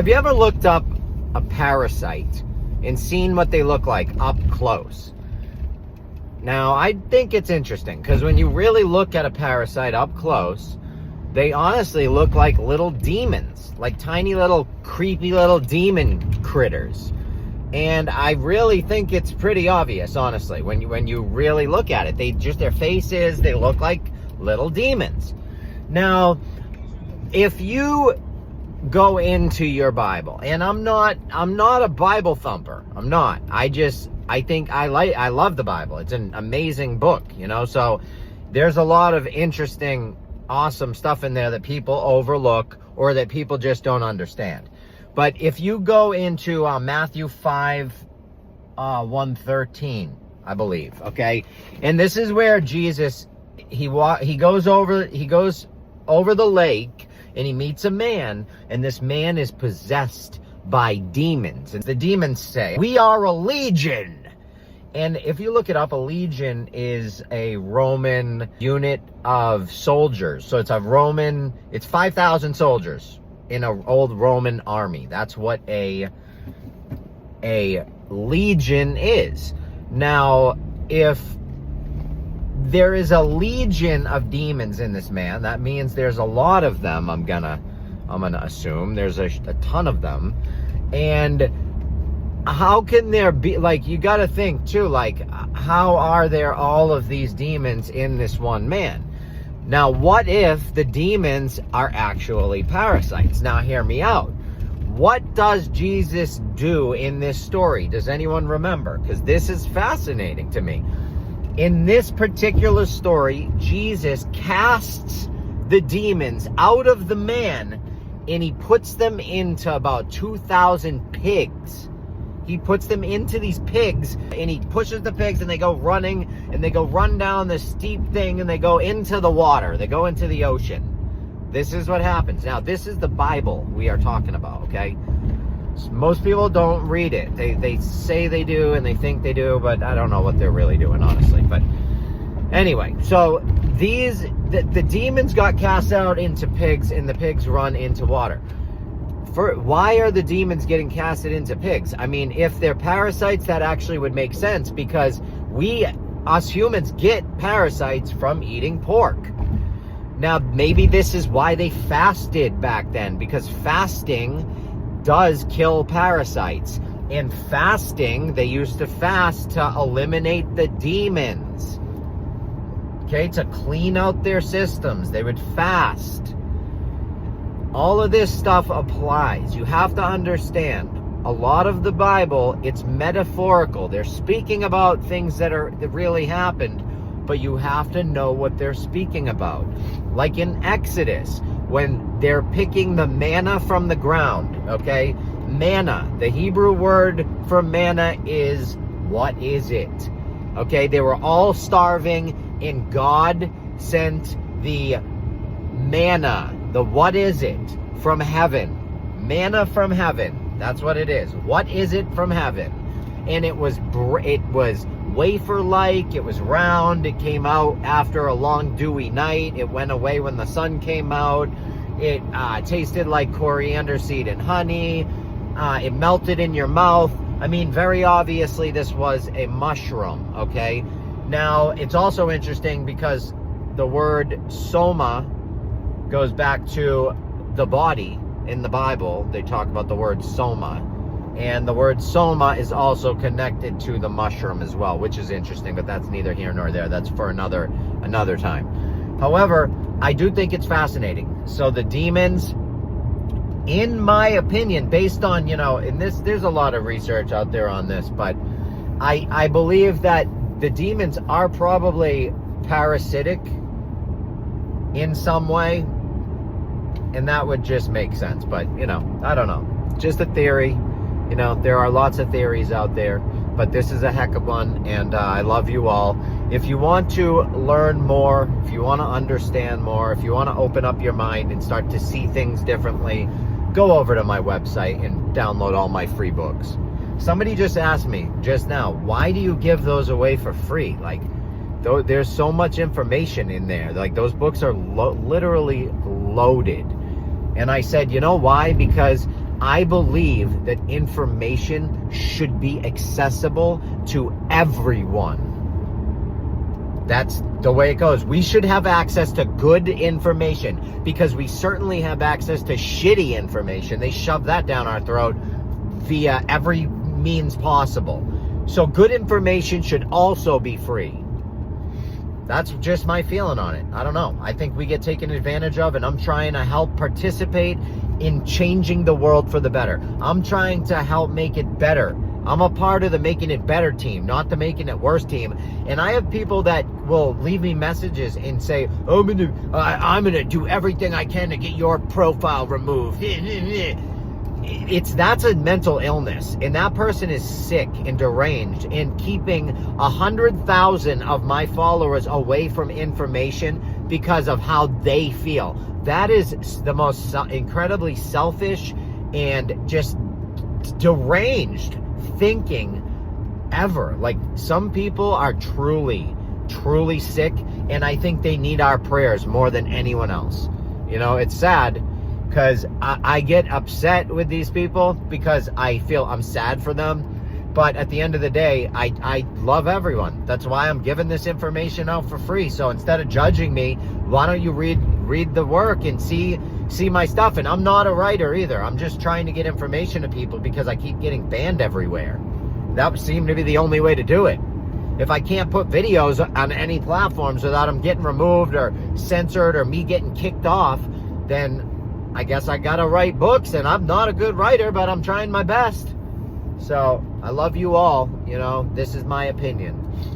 Have you ever looked up a parasite and seen what they look like up close? Now, I think it's interesting because when you really look at a parasite up close, they honestly look like little demons, like tiny little creepy little demon critters. And I really think it's pretty obvious, honestly, when you really look at it. Their faces, they look like little demons. Now, if you go into your Bible, and I'm not a Bible thumper. I'm not. I love the Bible. It's an amazing book, so there's a lot of interesting, awesome stuff in there that people overlook or that people just don't understand. But if you go into Matthew 5, 113, I believe, okay? And this is where Jesus, he goes over the lake, and he meets a man, and this man is possessed by demons. And the demons say, "We are a legion." And if you look it up, a legion is a Roman unit of soldiers. So it's 5,000 soldiers in an old Roman army. That's what a legion is. Now, if there is a legion of demons in this man, that means there's a lot of them. I'm gonna assume there's a ton of them. And how can there be, you gotta think too, how are there all of these demons in this one man? Now, what if the demons are actually parasites? Now, hear me out. What does Jesus do in this story? Does anyone remember? Because this is fascinating to me. In this particular story, Jesus casts the demons out of the man, and he puts them into about 2,000 pigs. He puts them into these pigs, and he pushes the pigs, and they go running, and they go run down this steep thing, and they go into the water. They go into the ocean. This is what happens. Now, this is the Bible we are talking about, okay? Most people don't read it. They say they do, and they think they do, but I don't know what they're really doing, honestly. But anyway, so the demons got cast out into pigs, and the pigs run into water. Why are the demons getting casted into pigs? I mean, if they're parasites, that actually would make sense, because us humans, get parasites from eating pork. Now, maybe this is why they fasted back then, because fasting does kill parasites. In fasting, they used to fast to eliminate the demons. Okay, to clean out their systems, they would fast. All of this stuff applies. You have to understand, a lot of the Bible, it's metaphorical. They're speaking about things that really happened, but you have to know what they're speaking about. Like in Exodus, when they're picking the manna from the ground, okay? Manna, the Hebrew word for manna is, what is it? Okay, they were all starving, and God sent the manna, the what is it, from heaven. Manna from heaven, that's what it is. What is it from heaven? And it was wafer-like, it was round, it came out after a long dewy night, it went away when the sun came out, it tasted like coriander seed and honey, it melted in your mouth. I mean, very obviously this was a mushroom, okay? Now, it's also interesting because the word soma goes back to the body in the Bible. They talk about the word soma. And the word soma is also connected to the mushroom as well, which is interesting, but that's neither here nor there. That's for another time. However, I do think it's fascinating. So the demons, in my opinion, based on, and there's a lot of research out there on this, but I believe that the demons are probably parasitic in some way, and that would just make sense. But, I don't know. Just a theory. There are lots of theories out there, but this is a heck of one, and I love you all. If you want to learn more, if you want to understand more, if you want to open up your mind and start to see things differently, go over to my website and download all my free books. Somebody just asked me just now, why do you give those away for free? There's so much information in there. Those books are literally loaded. And I said, you know why? Because I believe that information should be accessible to everyone. That's the way it goes. We should have access to good information, because we certainly have access to shitty information. They shove that down our throat via every means possible. So good information should also be free. That's just my feeling on it. I don't know. I think we get taken advantage of, and I'm trying to help participate in changing the world for the better. I'm trying to help make it better. I'm a part of the making it better team, not the making it worse team. And I have people that will leave me messages and say, oh, I'm gonna do everything I can to get your profile removed. That's a mental illness, and that person is sick and deranged, and keeping 100,000 of my followers away from information because of how they feel. That is the most incredibly selfish and just deranged thinking ever. Like, some people are truly sick, and I think they need our prayers more than anyone else. You know, it's sad, because I get upset with these people because I feel I'm sad for them. But at the end of the day, I love everyone. That's why I'm giving this information out for free. So instead of judging me, why don't you read the work and see my stuff? And I'm not a writer either. I'm just trying to get information to people because I keep getting banned everywhere. That would seem to be the only way to do it. If I can't put videos on any platforms without them getting removed or censored or me getting kicked off, then I guess I gotta write books, and I'm not a good writer, but I'm trying my best. So I love you all. You know, this is my opinion.